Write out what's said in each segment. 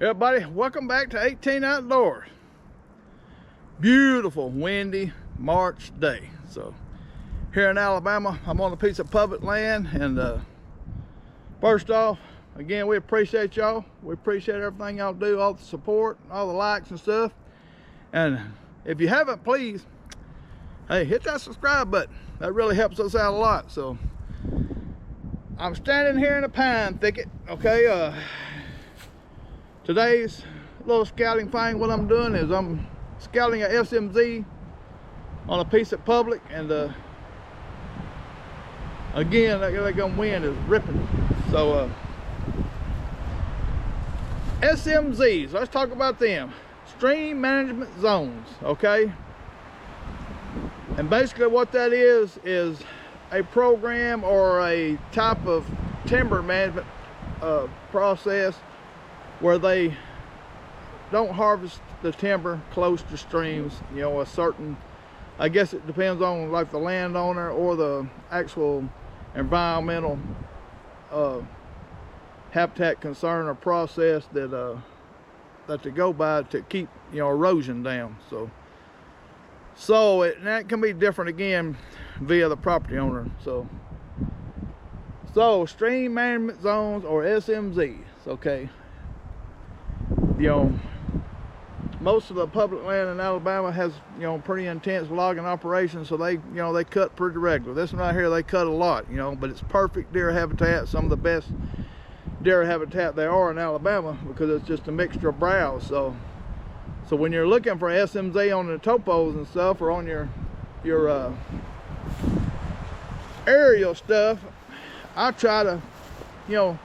Everybody, welcome back to 18 Outdoors. Beautiful, windy March day. So here in Alabama, I'm on a piece of public land, and first off, again, we appreciate y'all. We appreciate everything y'all do, all the support, all the likes and stuff. And if you haven't, please, hey, hit that subscribe button. That really helps us out a lot. So I'm standing here in a pine thicket, okay? Today's little scouting thing, what I'm doing is I'm scouting a SMZ on a piece of public, and again, that gonna wind is ripping. So SMZs, let's talk about them. Stream management zones, okay? And basically what that is a program or a type of timber management process where they don't harvest the timber close to streams, you know, a certain, I guess it depends on like the landowner or the actual environmental habitat concern or process that that they go by to keep, you know, erosion down. So that can be different again via the property owner. So stream management zones or SMZs, okay. You know, most of the public land in Alabama has, you know, pretty intense logging operations, so they, you know, they cut pretty regular. This one right here, they cut a lot, you know, but it's perfect deer habitat, some of the best deer habitat there are in Alabama, because it's just a mixture of browse. So when you're looking for SMZ on the topos and stuff, or on your aerial stuff, I try to, you know,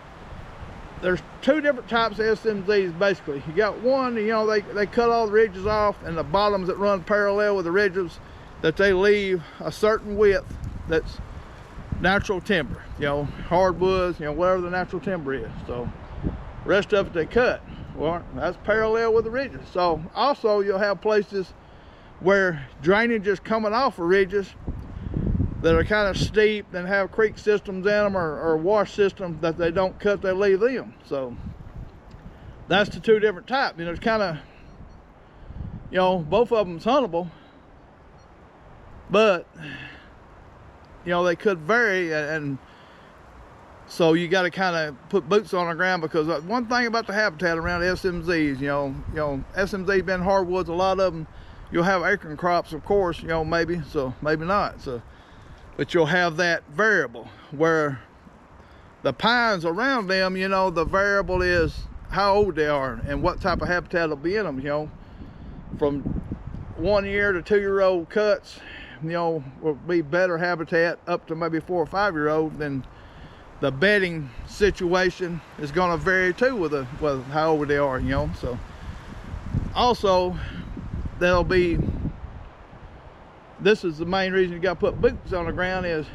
there's two different types of SMZs basically. You got one, you know, they cut all the ridges off, and the bottoms that run parallel with the ridges, that they leave a certain width that's natural timber, you know, hardwoods, you know, whatever the natural timber is. So rest of it they cut. Well, that's parallel with the ridges. So also you'll have places where drainage is coming off of ridges that are kind of steep and have creek systems in them, or wash systems that they don't cut, they leave them. So that's the two different types. You know, it's kind of, you know, both of them's huntable, but you know, they could vary, and so you got to kind of put boots on the ground, because one thing about the habitat around SMZs, you know, SMZ been hardwoods, a lot of them, you'll have acorn crops, of course, you know, maybe, so maybe not. So, but you'll have that variable where the pines around them, you know, the variable is how old they are and what type of habitat will be in them. You know, from 1 year to 2 year old cuts, you know, will be better habitat, up to maybe 4 or 5 year old. Then the bedding situation is going to vary too with how old they are, you know. So also there'll be, this is the main reason you got to put boots on the ground, is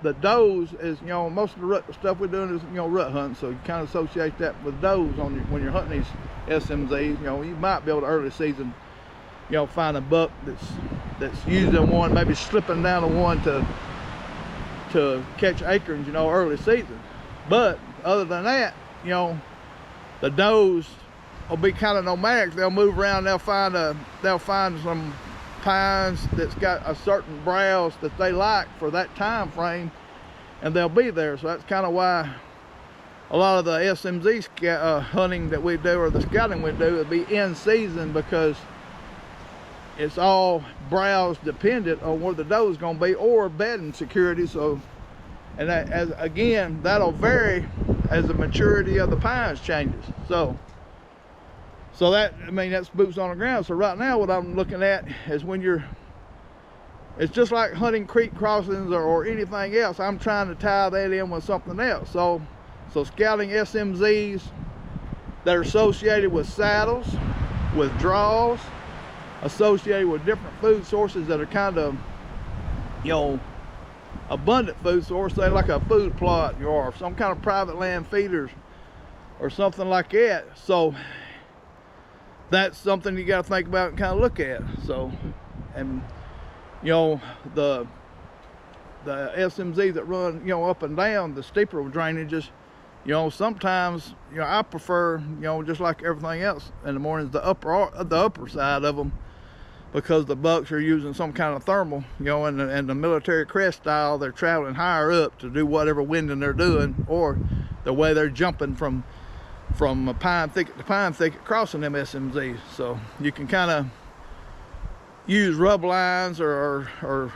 the does is, you know, most of the rut stuff we're doing is, you know, rut hunting, so you kind of associate that with does on your, when you're hunting these SMZs. You know, you might be able to early season, you know, find a buck that's using one, maybe slipping down to one to catch acorns, you know, early season. But other than that, you know, the does will be kind of nomadic. They'll move around, they'll find some pines that's got a certain browse that they like for that time frame, and they'll be there. So that's kind of why a lot of the SMZ hunting that we do, or the scouting we do, will be in season, because it's all browse dependent on where the doe is going to be, or bedding security. So, and that, as again, that'll vary as the maturity of the pines changes. So that, I mean, that's boots on the ground. So right now what I'm looking at is it's just like hunting creek crossings or anything else. I'm trying to tie that in with something else. So scouting SMZs that are associated with saddles, with draws, associated with different food sources that are kind of, you know, abundant food source, say like a food plot or some kind of private land feeders or something like that. So that's something you got to think about and kind of look at. So, and you know, the SMZ that run, you know, up and down the steeper drainages, You know, sometimes, you know, I prefer, you know, just like everything else in the mornings, the upper side of them, because the bucks are using some kind of thermal, you know, and the military crest style, they're traveling higher up to do whatever winding they're doing, or the way they're jumping from a pine thicket to pine thicket crossing them SMZs. So you can kind of use rub lines or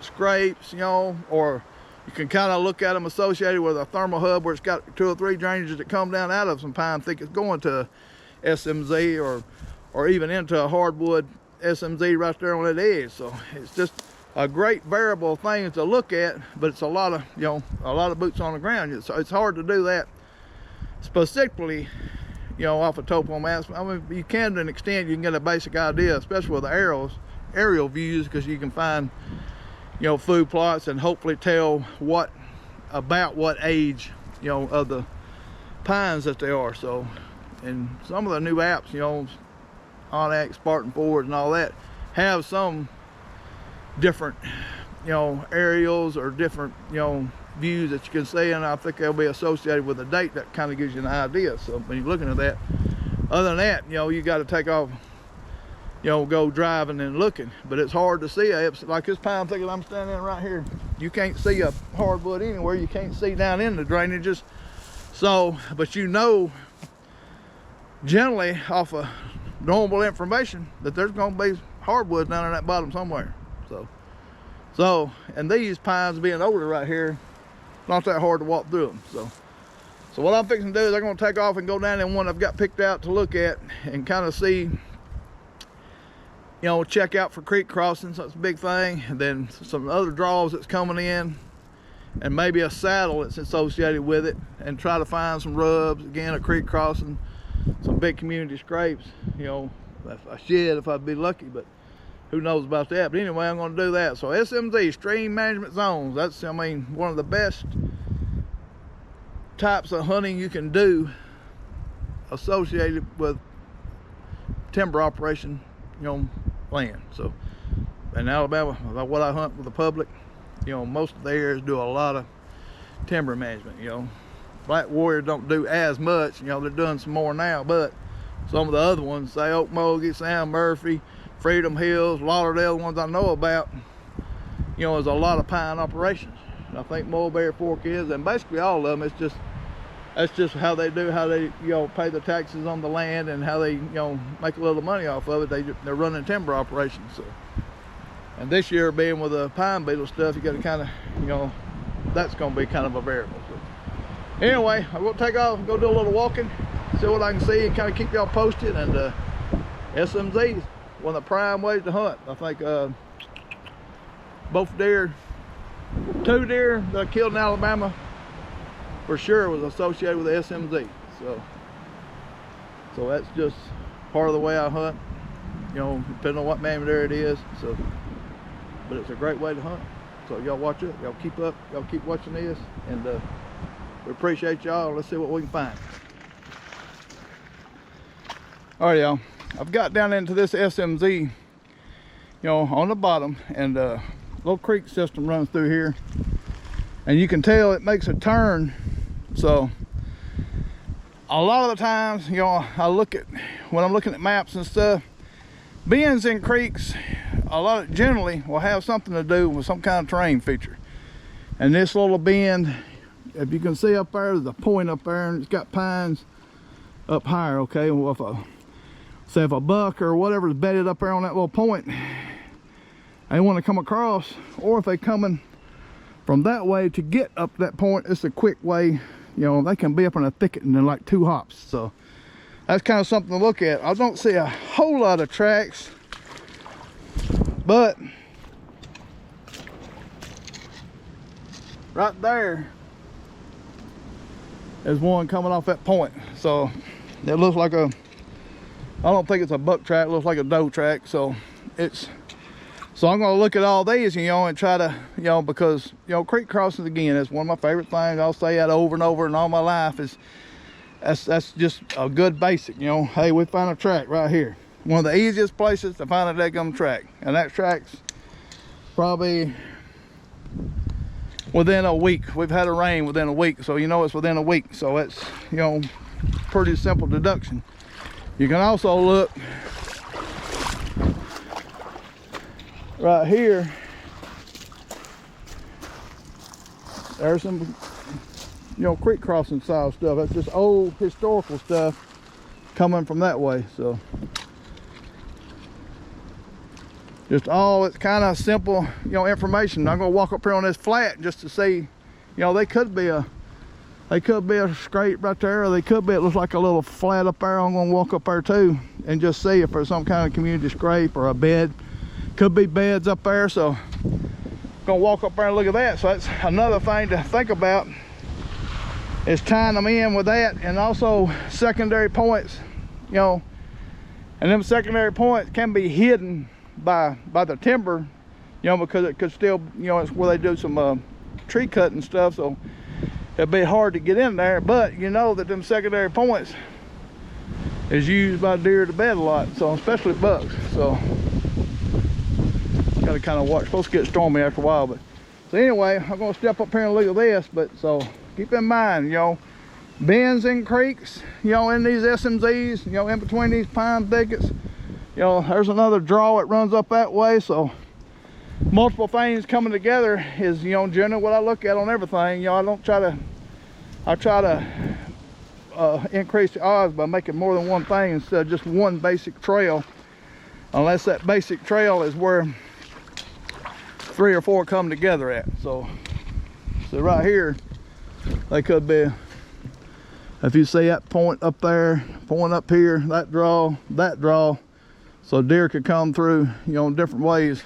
scrapes, you know, or you can kind of look at them associated with a thermal hub where it's got 2 or 3 drainages that come down out of some pine thickets going to SMZ or even into a hardwood SMZ right there on that edge. So it's just a great variable thing to look at, but it's a lot of, you know, a lot of boots on the ground. It's hard to do that specifically, you know, off of topo maps. I mean, you can to an extent, you can get a basic idea, especially with the aerial views, because you can find, you know, food plots and hopefully tell about what age, you know, of the pines that they are. So, and some of the new apps, you know, Onyx, Spartan Forward and all that, have some different, you know, aerials or different, you know, views that you can see, and I think they'll be associated with a date that kind of gives you an idea. So when you're looking at that, other than that, you know, you got to take off, you know, go driving and looking, but it's hard to see. Like this pine thicket I'm standing in right here, you can't see a hardwood anywhere. You can't see down in the drainages. So, but you know, generally off of normal information, that there's going to be hardwood down in that bottom somewhere. So, and these pines being older right here, not that hard to walk through them. So what I'm fixing to do is I'm going to take off and go down in one I've got picked out to look at and kind of see, you know, check out for creek crossings. That's a big thing. And then some other draws that's coming in, and maybe a saddle that's associated with it, and try to find some rubs, again, a creek crossing, some big community scrapes, you know, if I'd be lucky, but who knows about that. But anyway, I'm going to do that. So SMZ, stream management zones, that's, I mean, one of the best types of hunting you can do associated with timber operation, you know, land. So in Alabama, what I hunt with the public, you know, most of the areas do a lot of timber management. You know, Black Warrior don't do as much, you know, they're doing some more now, but some of the other ones, say Okmulgee, Sam Murphy, Freedom Hills, Lauderdale, the ones I know about, you know, there's a lot of pine operations. And I think Mulberry Fork is, and basically all of them, that's just how they do, how they, you know, pay the taxes on the land and how they, you know, make a little money off of it. They're running timber operations. So, and this year being with the pine beetle stuff, you got to kind of, you know, that's going to be kind of a variable. So anyway, I'm going to take off and go do a little walking, see what I can see, and kind of keep y'all posted. And SMZ, one of the prime ways to hunt. I think both deer, 2 deer that I killed in Alabama for sure was associated with the SMZ. So that's just part of the way I hunt, you know, depending on what mammoth it is. So, but it's a great way to hunt. So y'all watch it, y'all keep up, y'all keep watching this, and we appreciate y'all. Let's see what we can find. All right, y'all, I've got down into this SMZ, you know, on the bottom, and a little creek system runs through here, and you can tell it makes a turn. So a lot of the times, you know, when I'm looking at maps and stuff, bends in creeks, a lot of generally will have something to do with some kind of terrain feature. And this little bend, if you can see up there, there's a point up there, and it's got pines up higher. Okay, well, if a buck or whatever is bedded up there on that little point, they want to come across, or if they're coming from that way to get up that point, it's a quick way, you know, they can be up in a thicket in like 2 hops. So that's kind of something to look at. I don't see a whole lot of tracks, but right there is one coming off that point. So it looks like I don't think it's a buck track, it looks like a doe track. So I'm going to look at all these, you know, and try to, you know, because, you know, creek crossings, again, is one of my favorite things. I'll say that over and over in all my life. That's just a good basic, you know. Hey, we found a track right here. One of the easiest places to find a daggum track. And that track's probably within a week. We've had a rain within a week, so you know it's within a week. So it's, you know, pretty simple deduction. You can also look right here. There's some, you know, creek crossing style stuff. That's just old historical stuff coming from that way. So just all, it's kind of simple, you know, information. I'm gonna walk up here on this flat just to see, you know, they could be a scrape right there, or they could be, it looks like a little flat up there. I'm gonna walk up there too and just see if there's some kind of community scrape or a bed. Could be beds up there, so gonna walk up there and look at that. So that's another thing to think about, is tying them in with that, and also secondary points, you know. And them secondary points can be hidden by the timber, you know, because it could still, you know, it's where they do some tree cutting stuff, so it'd be hard to get in there. But you know that them secondary points is used by deer to bed a lot, so especially bucks. So gotta kind of watch. Supposed to get stormy after a while, but so anyway, I'm gonna step up here and look at this. But so keep in mind, you know, bends and creeks, you know, in these SMZs, you know, in between these pine thickets, you know, there's another draw that runs up that way. So multiple things coming together is, you know, generally what I look at on everything. You know, I try to increase the odds by making more than one thing instead of just one basic trail, unless that basic trail is where 3 or 4 come together at. So right here, they could be, if you see that point up there, point up here, that draw, so deer could come through, you know, in different ways,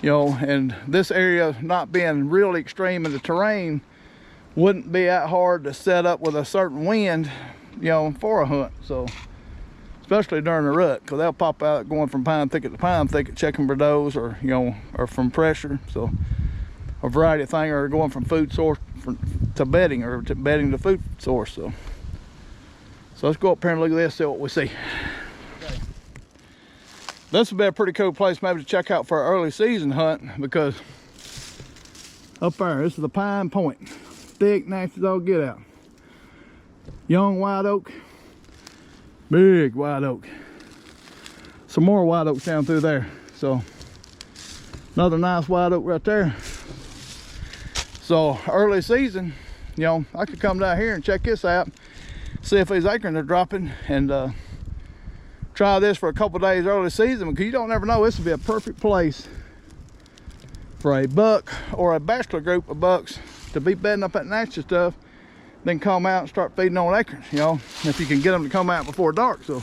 you know. And this area not being really extreme in the terrain, wouldn't be that hard to set up with a certain wind, you know, for a hunt. So especially during the rut, because they'll pop out going from pine thicket to pine thicket, checking for does, or, you know, or from pressure. So a variety of things, or going from food source to bedding, or to bedding to food source. So let's go up here and look at this, see what we see. Okay. This would be a pretty cool place maybe to check out for an early season hunt, because up there, this is the pine point, thick, nasty as all get out. Young white oak. Big white oak. Some more white oaks down through there. So another nice white oak right there. So early season, you know, I could come down here and check this out, see if these acorns are dropping, and try this for a couple days early season, because you don't ever know. This would be a perfect place for a buck or a bachelor group of bucks to be bedding up that nasty stuff, then come out and start feeding on acorns, you know, if you can get them to come out before dark. So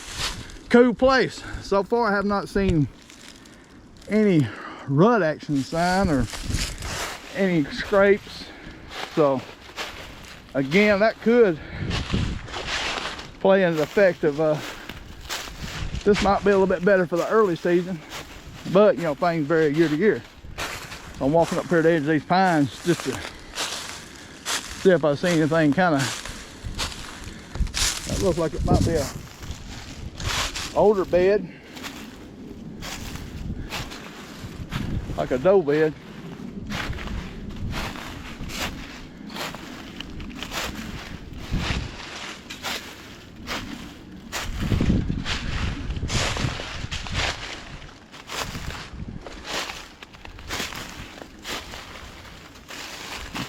cool place. So far I have not seen any rut action sign or any scrapes. So again, that could play into the effect of this might be a little bit better for the early season, but you know, things vary year to year. I'm walking up here to the edge of these pines just to see if I see anything kind of, that looks like it might be a older bed, like a doe bed.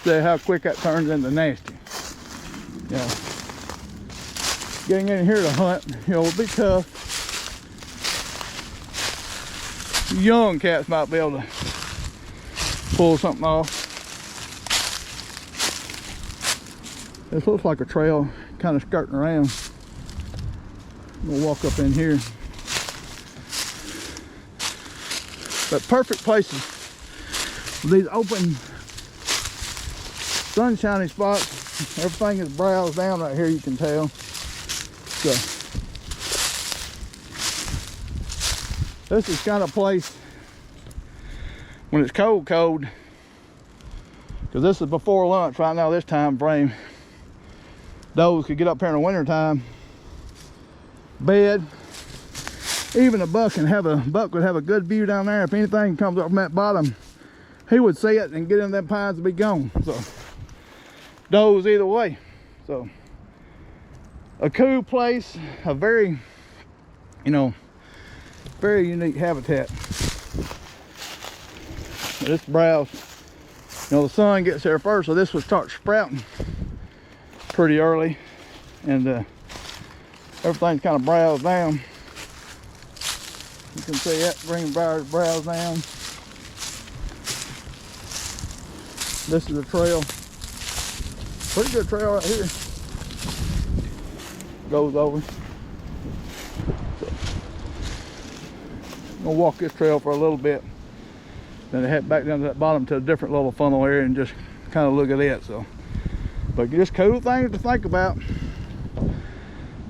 See how quick that turns into nasty. You know, getting in here to hunt, you know, will be tough. Young cats might be able to pull something off. This looks like a trail kind of skirting around. We'll walk up in here. But perfect places for these open sunshiny spots. Everything is browsed down right here, you can tell. So this is kind of place when it's cold, because this is before lunch right now, this time frame. Those could get up here in the winter time, bed. Even a buck would have a good view down there. If anything comes up from that bottom he would see it and get in them pines and be gone. So does either way. So a cool place, a very, you know, very unique habitat. This browse, you know, the sun gets there first, so this would start sprouting pretty early, and everything's kind of browsed down. You can see that green briar browse down. This is a trail, pretty good trail right here. Goes over. So, I'm gonna walk this trail for a little bit, then I head back down to that bottom to a different little funnel area and just kind of look at it. So, but just cool things to think about.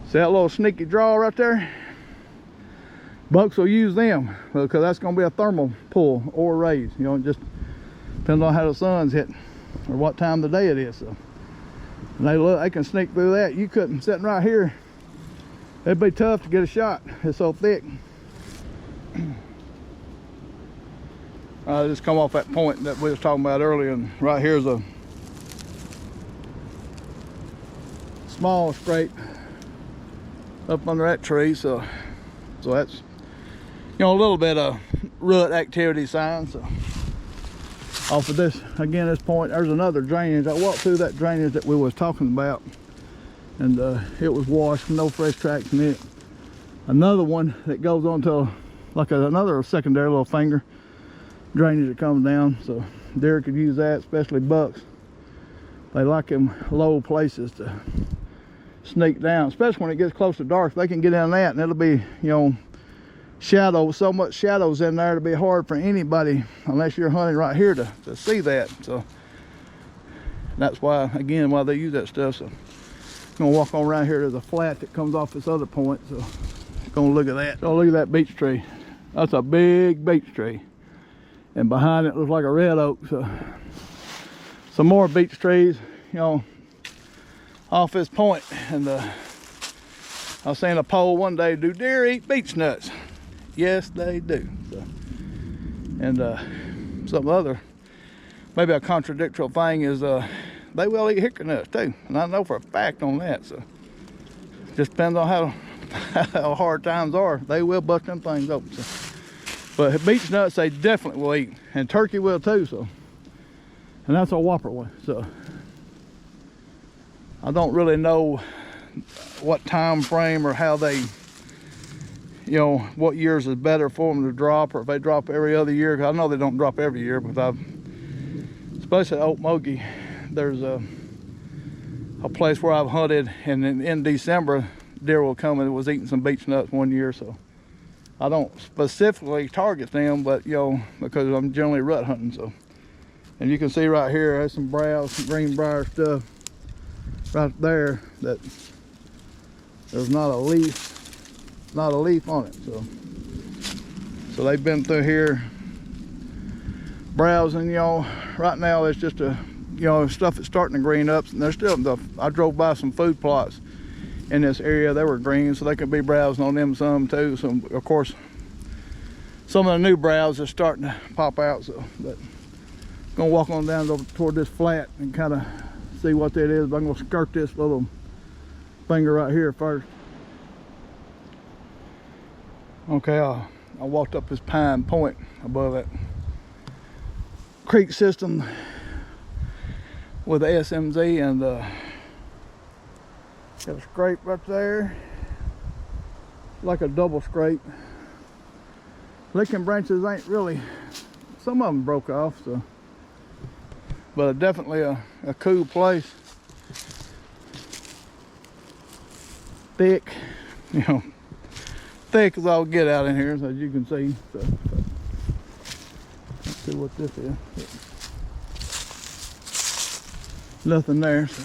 See that little sneaky draw right there? Bucks will use them because that's going to be a thermal pull or raise. You know, it just depends on how the sun's hitting or what time of the day it is. So, and they can sneak through that. You couldn't, sitting right here, it'd be tough to get a shot. It's so thick. I just come off that point that we was talking about earlier, and right here's a small scrape up under that tree. So that's, you know, a little bit of rut activity sign. So off of this, again, this point, there's another drainage. I walked through that drainage that we was talking about, and it was washed, no fresh tracks in it. Another one that goes on to like another secondary little finger drainage that comes down. So deer could use that, especially bucks. They like them low places to sneak down, especially when it gets close to dark. They can get in that, and it'll be, you know, shadow, so much shadows in there, it'll be hard for anybody unless you're hunting right here to see that. So that's why, again, why they use that stuff. So I'm gonna walk on around here. There's a flat that comes off this other point, so gonna look at that. So look at that beech tree. That's a big beech tree, and behind it looks like a red oak. So some more beech trees, you know, off this point. And I was seeing a poll one day: do deer eat beech nuts? Yes, they do. So, and some other, maybe a contradictory thing is they will eat hickory nuts too, and I know for a fact on that. So just depends on how hard times are. They will bust them things open. So. But beech nuts they definitely will eat, and turkey will too. So, and that's a whopper one. So I don't really know what time frame or how they, you know, what years is better for them to drop, or if they drop every other year. Cause I know they don't drop every year, but especially at Okmulgee, there's a place where I've hunted, and in December deer will come and was eating some beech nuts one year. So I don't specifically target them, but you know, because I'm generally rut hunting. So, and you can see right here, there's some browse, some green briar stuff right there that there's not a leaf on it. So they've been through here browsing. You know, right now it's just a, you know, stuff that's starting to green up, and there's still I drove by some food plots in this area. They were green, so they could be browsing on them some too. So of course some of the new browse is starting to pop out. So, but I'm gonna walk on down toward this flat and kind of see what that is. But I'm gonna skirt this little finger right here first. Okay, I walked up this pine point above that creek system with the SMZ, and got a scrape right there, like a double scrape. Licking branches ain't really, some of them broke off. So, but definitely a cool place. Thick, you know, thick as all get out in here, as you can see. So let's see what this is. Nothing there. So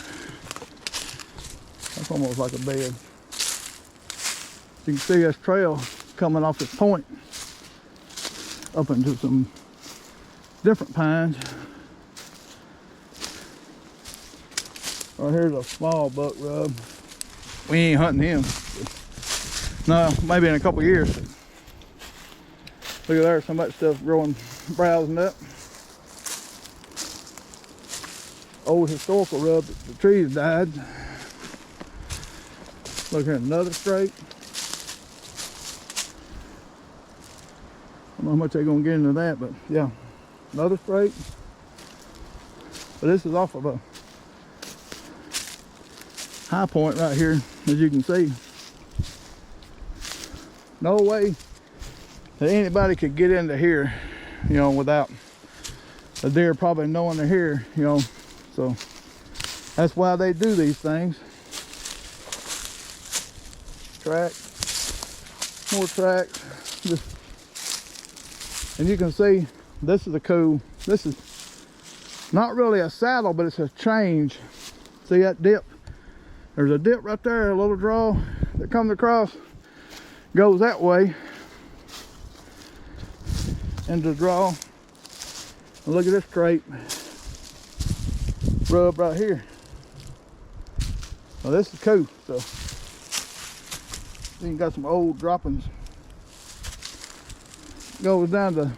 that's almost like a bed. You can see this trail coming off this point up into some different pines. Right here's a small buck rub. We ain't hunting him. No, maybe in a couple years. Look at there, some of that stuff growing, browsing up. old historical rub. The trees died. Look here, another straight. I don't know how much they're gonna get into that, but yeah, another straight. But this is off of a high point right here, as you can see. No way that anybody could get into here, you know, without the deer probably knowing they're here, you know. So that's why they do these things. Track, more tracks. And you can see this is a cool, this is not really a saddle, but it's a change. See that dip? There's a dip right there, a little draw that comes across, goes that way into the draw. And look at this straight rub right here. Well, this is cool. So you got some old droppings. Goes down to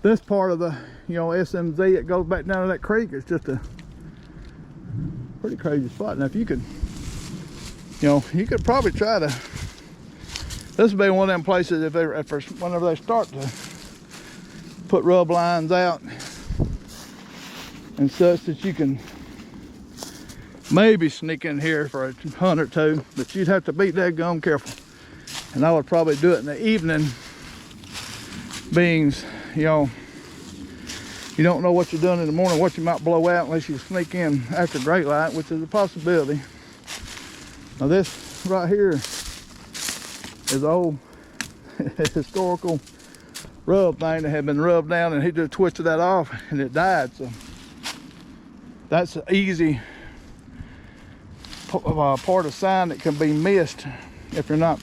this part of the, you know, SMZ. It goes back down to that creek. It's just a pretty crazy spot. Now, if you could, you know, you could probably try to. This would be one of them places whenever they start to put rub lines out and such, that you can maybe sneak in here for a hunt or two, but you'd have to be dadgum careful. And I would probably do it in the evening, being, you know, you don't know what you're doing in the morning, what you might blow out unless you sneak in after great light, which is a possibility. Now this right here is old historical rub thing that had been rubbed down, and he just twisted that off and it died. So that's an easy part of sign that can be missed if you're not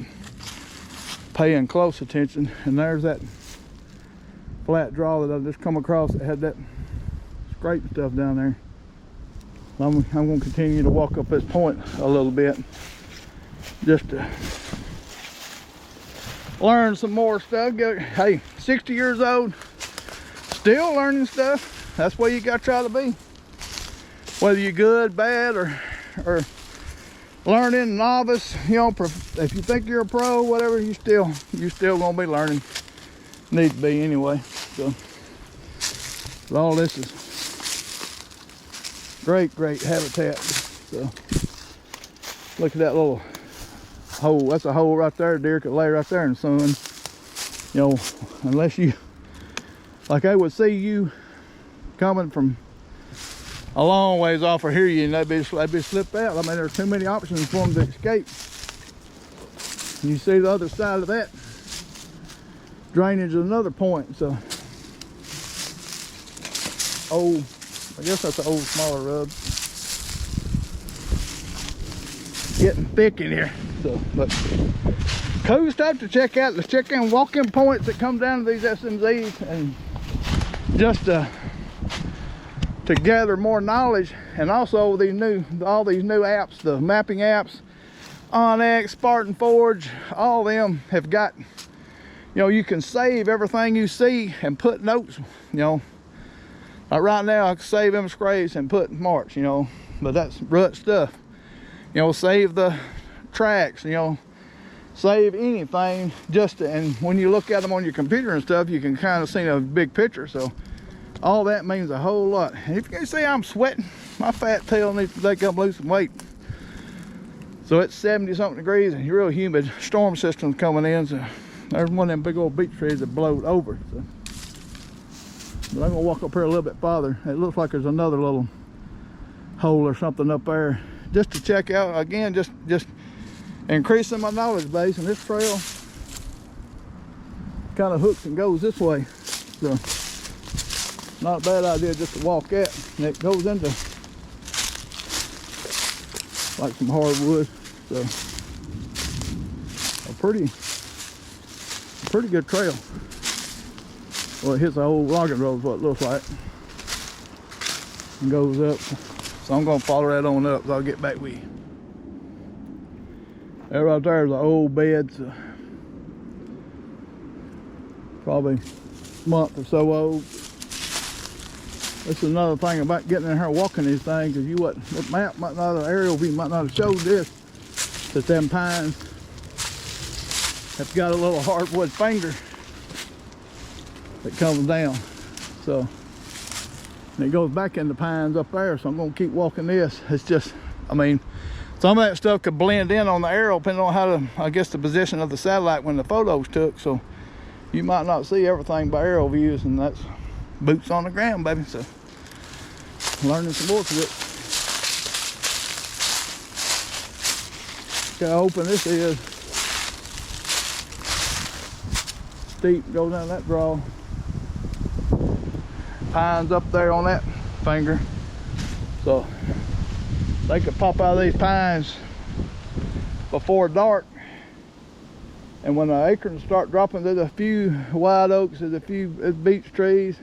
paying close attention. And there's that flat draw that I just come across that had that scrape stuff down there. I'm going to continue to walk up this point a little bit just to learn some more stuff. Hey, 60 years old, still learning stuff. That's where you got to try to be. Whether you're good, bad, or learning, novice, you know, if you think you're a pro, whatever, you're still gonna be learning. Need to be anyway. So all this is great habitat. So look at that little hole. That's a hole right there. Deer could lay right there in the sun. You know, unless you, like, I would see you coming from a long ways off or hear you, and they'd be slipped out. I mean, there's too many options for them to escape. And you see the other side of that drainage is another point. So old, I guess that's an old smaller rub. Getting thick in here. So, but cool stuff to check out. Let's check in walk-in points that come down to these SMZs, and just to gather more knowledge. And also all these new apps, the mapping apps, Onyx, Spartan Forge, all of them have got, you know, you can save everything you see and put notes, you know. Like right now I can save them scrapes and put marks, you know, but that's rut stuff. You know, save the tracks, you know, save anything just to, and when you look at them on your computer and stuff, you can kind of see a big picture. So all that means a whole lot. And if you can see, I'm sweating. My fat tail needs to take up, lose some weight. So it's 70-something degrees and real humid. Storm system's coming in. So there's one of them big old beech trees that blowed over. So, but I'm gonna walk up here a little bit farther. It looks like there's another little hole or something up there, just to check out. Again, just increasing my knowledge base. And this trail kind of hooks and goes this way. So not a bad idea just to walk at. And it goes into like some hardwood. So a pretty good trail. Well, it hits the old logging road is what it looks like. And goes up. So I'm gonna follow that on up, so I'll get back with you. That right there is an old bed. So probably a month or so old. This is another thing about getting in here walking these things, because you what map might not, an aerial view might not have showed this, that them pines have got a little hardwood finger that comes down. So, and it goes back in the pines up there, so I'm gonna keep walking this. It's just, I mean, some of that stuff could blend in on the aerial depending on how to, I guess, the position of the satellite when the photos took. So you might not see everything by aerial views, and that's boots on the ground, baby. So learning some more to it. Look how open this is. Steep, go down that draw. Pines up there on that finger. So they could pop out of these pines before dark. And when the acorns start dropping, there's a few white oaks, there's a few beech trees.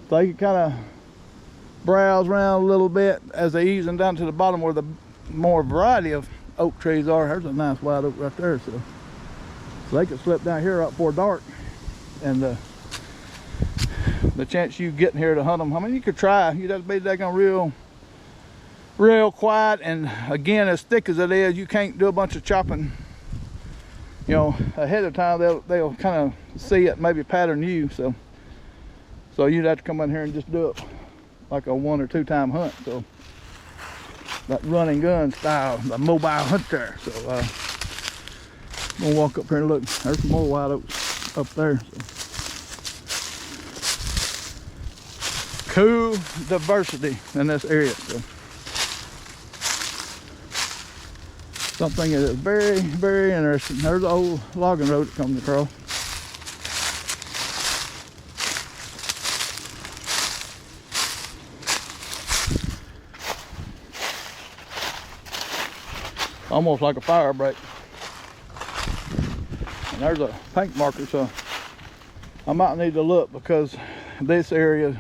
So they can kind of browse around a little bit as they ease them down to the bottom where the more variety of oak trees are. There's a nice white oak right there. So they can slip down here right before dark. And the chance you getting here to hunt them, I mean, you could try. You'd have to be daggone real quiet, and again, as thick as it is, you can't do a bunch of chopping, you know, ahead of time. They'll kind of see it, maybe pattern you. So you'd have to come in here and just do it like a 1 or 2 time hunt. So that running gun style, the mobile hunter. So I'm gonna walk up here and look. There's some more white oaks up there. So. Cool diversity in this area. So. Something that is very, very interesting. There's the old logging road that comes across. Almost like a fire break. And there's a paint marker, so I might need to look, because this area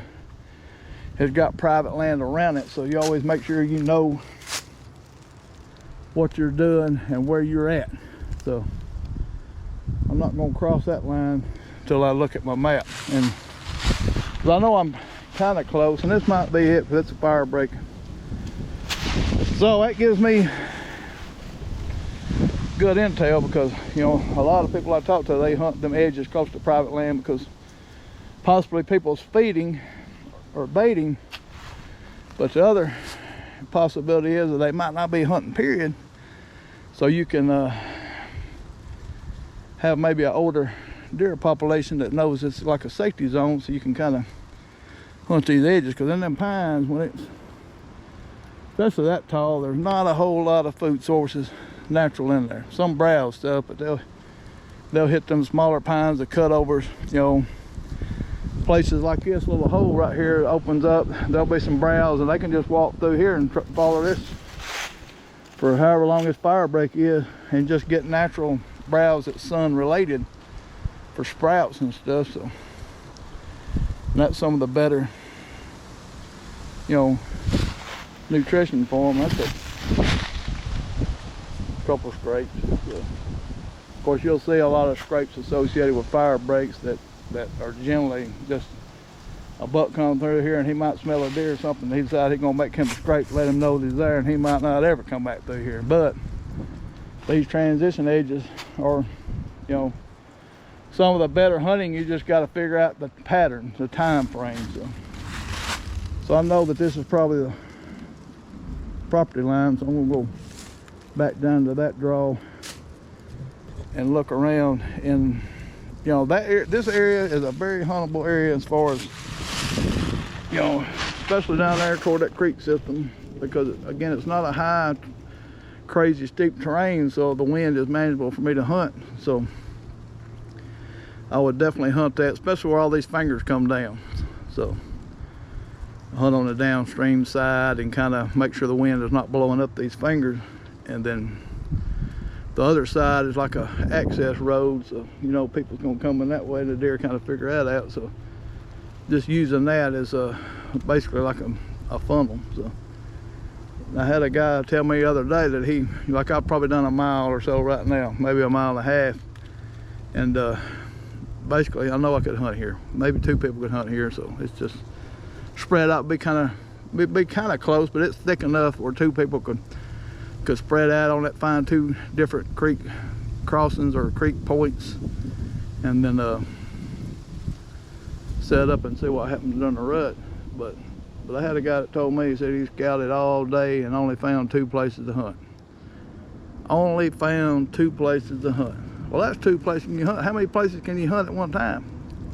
has got private land around it, so you always make sure you know what you're doing and where you're at. So I'm not going to cross that line until I look at my map, and I know I'm kind of close, and this might be it, but it's a fire break. So that gives me good intel, because you know, a lot of people I talk to, they hunt them edges close to private land because possibly people's feeding or baiting, but the other possibility is that they might not be hunting, period. So you can have maybe an older deer population that knows it's like a safety zone, so you can kind of hunt these edges, because in them pines, when it's especially that tall, there's not a whole lot of food sources natural in there. Some browse stuff, but they'll hit them smaller pines, the cutovers, you know, places like this little hole right here opens up. There'll be some browse, and they can just walk through here and follow this for however long this fire break is, and just get natural browse that's sun related for sprouts and stuff. So and that's some of the better, you know, nutrition for them. That's a couple scrapes. So, of course, you'll see a lot of scrapes associated with fire breaks that are generally just a buck come through here and he might smell a deer or something. He decides he's gonna make him a scrape, let him know that he's there, and he might not ever come back through here. But these transition edges are, you know, some of the better hunting. You just got to figure out the pattern, the time frame. So I know that this is probably the property line, so I'm gonna go back down to that draw and look around. And you know, this area is a very huntable area as far as, you know, especially down there toward that creek system, because again, it's not a high, crazy steep terrain, so the wind is manageable for me to hunt. So I would definitely hunt that, especially where all these fingers come down. So hunt on the downstream side and kind of make sure the wind is not blowing up these fingers. And then the other side is like a access road, so you know people's gonna come in that way, and the deer kind of figure that out. So just using that as basically like a funnel. So I had a guy tell me the other day that he, like, I've probably done a mile or so right now, maybe a mile and a half, and basically I know I could hunt here. Maybe 2 people could hunt here, so it's just spread out, be kind of close, but it's thick enough where two people could spread out on that, find two different creek crossings or creek points, and then set up and see what happens during the rut. But I had a guy that told me, he said he scouted all day and only found 2 places to hunt. Only found 2 places to hunt. Well, that's 2 places you hunt. How many places can you hunt at one time?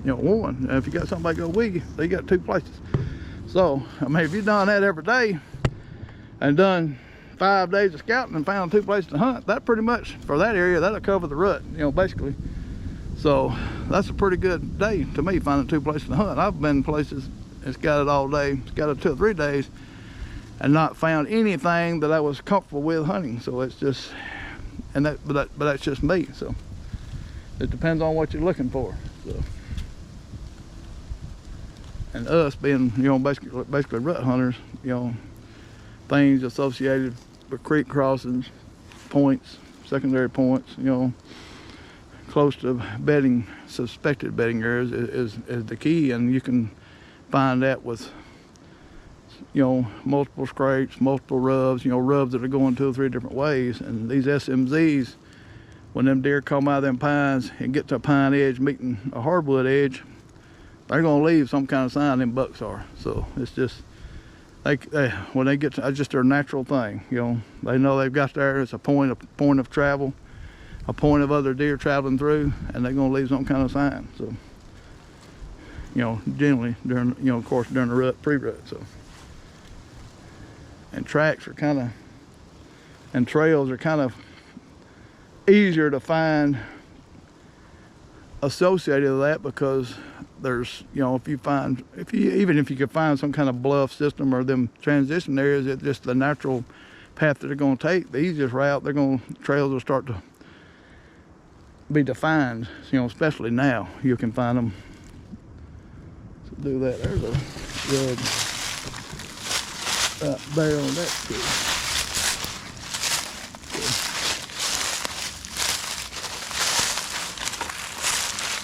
You know, 1. And if you got somebody go with you, they got 2 places. So, I mean, if you've done that every day and done 5 days of scouting and found 2 places to hunt, that pretty much, for that area, that'll cover the rut, you know, basically. So, that's a pretty good day to me, finding 2 places to hunt. I've been places and scouted all day, scouted 2 or 3 days, and not found anything that I was comfortable with hunting. So it's just, but that's just me. So it depends on what you're looking for. So, and us being, you know, basically rut hunters, you know, things associated with creek crossings, points, secondary points, you know, close to bedding, suspected bedding areas is the key. And you can find that with, you know, multiple scrapes, multiple rubs, you know, rubs that are going 2 or 3 different ways. And these SMZs, when them deer come out of them pines and get to a pine edge meeting a hardwood edge, they're gonna leave some kind of sign, them bucks are. So it's just, when they get to, it's just their natural thing, you know. They know they've got there, it's a point of travel, a point of other deer traveling through, and they're gonna leave some kind of sign. So, you know, generally during, you know, of course during the rut, pre-rut. So, and tracks are kind of, and trails are kind of easier to find associated with that, because there's, you know, even if you could find some kind of bluff system or them transition areas, it's just the natural path that they're going to take, the easiest route, trails will start to be defined, you know, especially now. You can find them. So do that. There's a rub right there on that tree.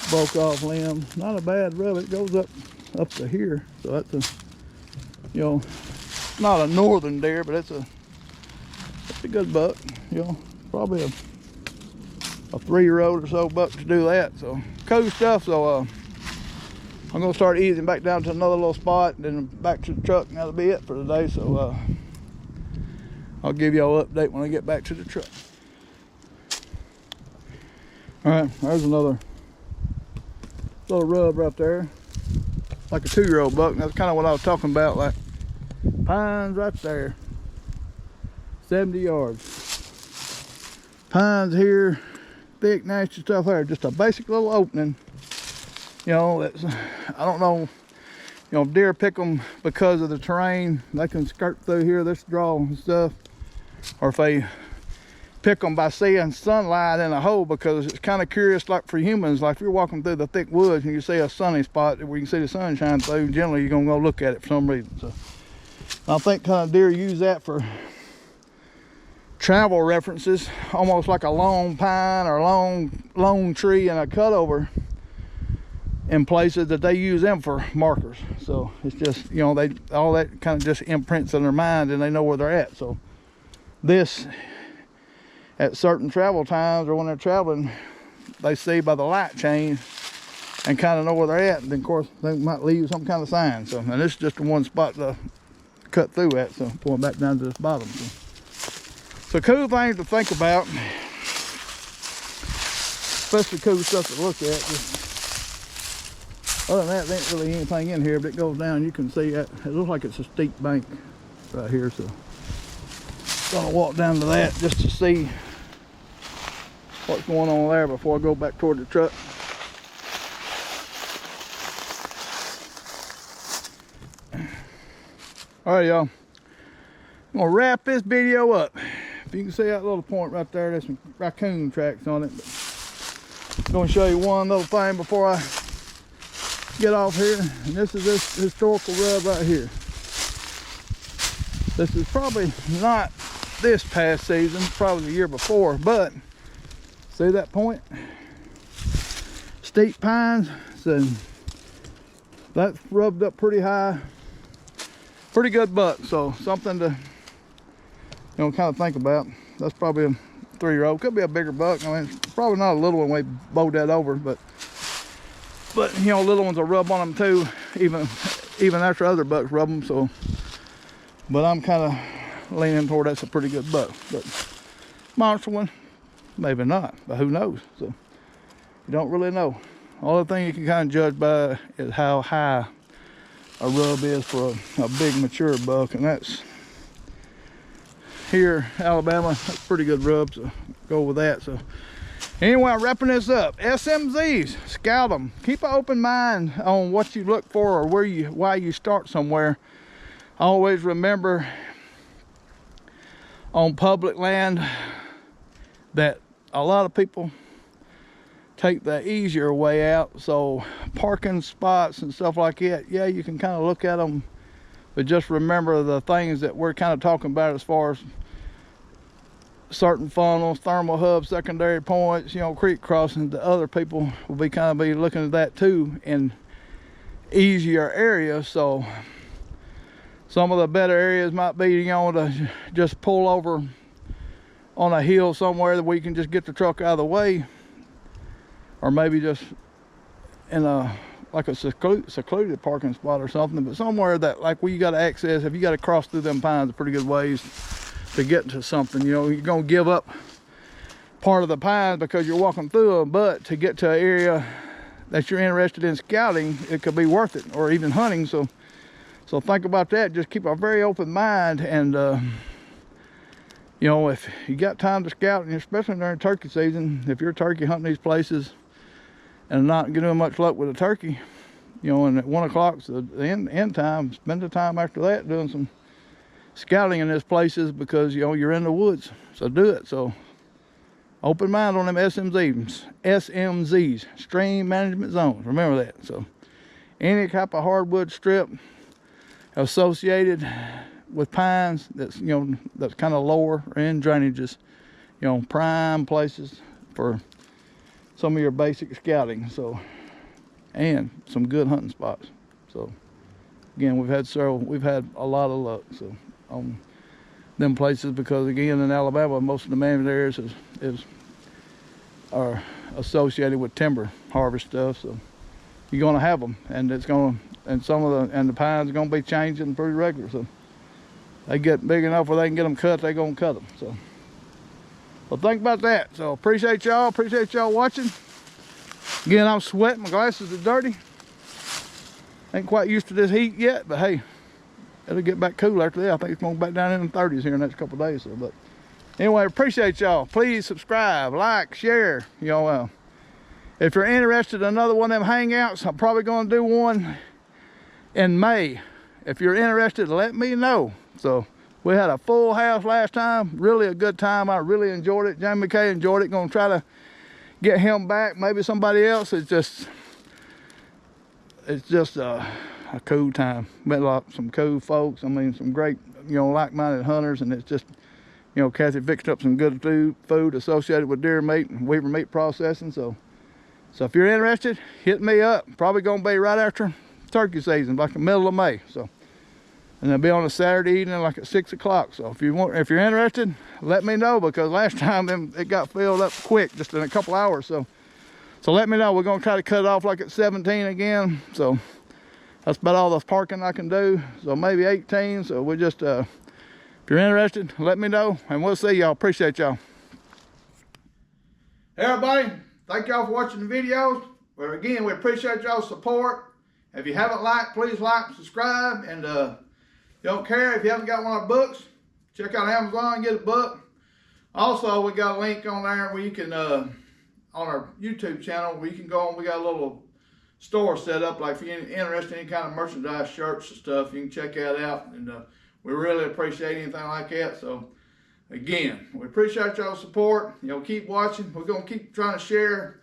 Broke off limb, not a bad rub. It goes up to here, so that's a, you know, not a northern deer, but it's a good buck, you know, probably a 3-year-old or so buck to do that. So cool stuff. So I'm gonna start easing back down to another little spot, and then back to the truck, and that'll be it for today. So I'll give y'all an update when I get back to the truck. All right, there's another little rub right there, like a 2-year-old buck. And that's kind of what I was talking about, like pines right there, 70 yards. Pines here, thick, nasty stuff there. Just a basic little opening. You know, that's, I don't know, you know, if deer pick them because of the terrain, they can skirt through here, this draw and stuff, or if they pick them by seeing sunlight in a hole, because it's kind of curious, like for humans, like if you're walking through the thick woods and you see a sunny spot where you can see the sun shine through, generally you're gonna go look at it for some reason. So I think kind of deer use that for travel references, almost like a long pine or long tree and a cutover in places that they use them for markers. So it's just, you know, all that kind of just imprints in their mind, and they know where they're at. So this, at certain travel times or when they're traveling, they see by the light change and kind of know where they're at, and then of course they might leave some kind of sign. So, and this is just the one spot to cut through at, so going back down to this bottom. So cool things to think about, especially cool stuff to look at. Just, other than that, there ain't really anything in here, but it goes down, you can see that it looks like it's a steep bank right here. So gonna walk down to that just to see what's going on there before I go back toward the truck. All right, y'all, I'm gonna wrap this video up. If you can see that little point right there, there's some raccoon tracks on it. But I'm gonna show you one little thing before I get off here, and this is this historical rub right here. This is probably not this past season, probably the year before, but see that point? Steep pines, so that's rubbed up pretty high. pretty good buck. So something to, you know, kind of think about. That's probably a 3-year-old. Could be a bigger buck. I mean, it's probably not a little one. We bowed that over, but you know, little ones will rub on them too, even after other bucks rub them. So, but I'm kind of leaning toward that's a pretty good buck. But monster one, maybe not, but who knows? So you don't really know. Only thing you can kind of judge by is how high a rub is for a big mature buck, and that's here, Alabama. That's a pretty good rub, so go with that. So anyway, I'm wrapping this up. SMZs, scout them. Keep an open mind on what you look for or why you start somewhere. Always remember on public land that a lot of people take the easier way out. So parking spots and stuff like that, yeah, you can kind of look at them, but just remember the things that we're kind of talking about as far as certain funnels, thermal hubs, secondary points, you know, creek crossings. The other people will be kind of be looking at that too in easier areas. So some of the better areas might be, you know, to just pull over on a hill somewhere that we can just get the truck out of the way, or maybe just in a like a secluded parking spot or something, but somewhere that like where you got to access, if you got to cross through them pines, are pretty good ways to get to something. You know, you're gonna give up part of the pines because you're walking through them, but to get to an area that you're interested in scouting, it could be worth it, or even hunting. So think about that. Just keep a very open mind, and you know, if you got time to scout, and especially during turkey season, if you're turkey hunting these places and not getting much luck with a turkey, you know, and at 1 o'clock's the end time, spend the time after that doing some scouting in these places, because you know you're in the woods. So do it. So open mind on them SMZs, stream management zones. Remember that. So any type of hardwood strip associated with pines that's, you know, that's kind of lower or in drainages, you know, prime places for some of your basic scouting. So, and some good hunting spots. So again, we've had a lot of luck so on them places, because again, in Alabama, most of the managed areas are associated with timber harvest stuff. So you're gonna have them, and it's gonna, and the pines are gonna be changing pretty regular. So they get big enough where they can get them cut, they're gonna cut them. So well, think about that. So appreciate y'all watching. Again, I'm sweating, my glasses are dirty. Ain't quite used to this heat yet, but hey, it'll get back cool after that. I think it's going back down in the 30s here in the next couple of days. So, but anyway, appreciate y'all. Please subscribe, like, share. You know, if you're interested in another one of them hangouts, I'm probably going to do one in May. If you're interested, let me know. So we had a full house last time. Really a good time. I really enjoyed it. Jamie McKay enjoyed it. Going to try to get him back. Maybe somebody else. It's just a cool time. Met some cool folks. I mean, some great, you know, like-minded hunters, and it's just, you know, Kathy fixed up some good food associated with deer meat and weaver meat processing. So if you're interested, hit me up. Probably gonna be right after turkey season, like the middle of May. So, and it'll be on a Saturday evening, like at 6 o'clock. So if you're interested, let me know, because last time it got filled up quick, just in a couple hours. So let me know. We're gonna try to cut it off like at 17 again. So that's about all the parking I can do. So maybe 18. So we just, if you're interested, let me know, and we'll see y'all. Appreciate y'all. Hey everybody, thank y'all for watching the videos. But again, we appreciate y'all's support. If you haven't liked, please like and subscribe. And you don't care if you haven't got one of our books, check out Amazon and get a book. Also, we got a link on there where you can, on our YouTube channel, where you can go on. We got a little store set up, like if you're interested in any kind of merchandise, shirts and stuff, you can check that out. And we really appreciate anything like that. So again, we appreciate y'all's support. You know, keep watching. We're gonna keep trying to share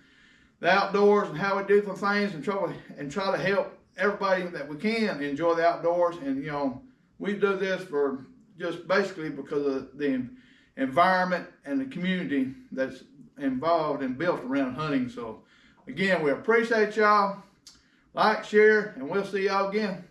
the outdoors and how we do some things, and try to help everybody that we can enjoy the outdoors. And you know, we do this for just basically because of the environment and the community that's involved and built around hunting. So again, we appreciate y'all. Like, share, and we'll see y'all again.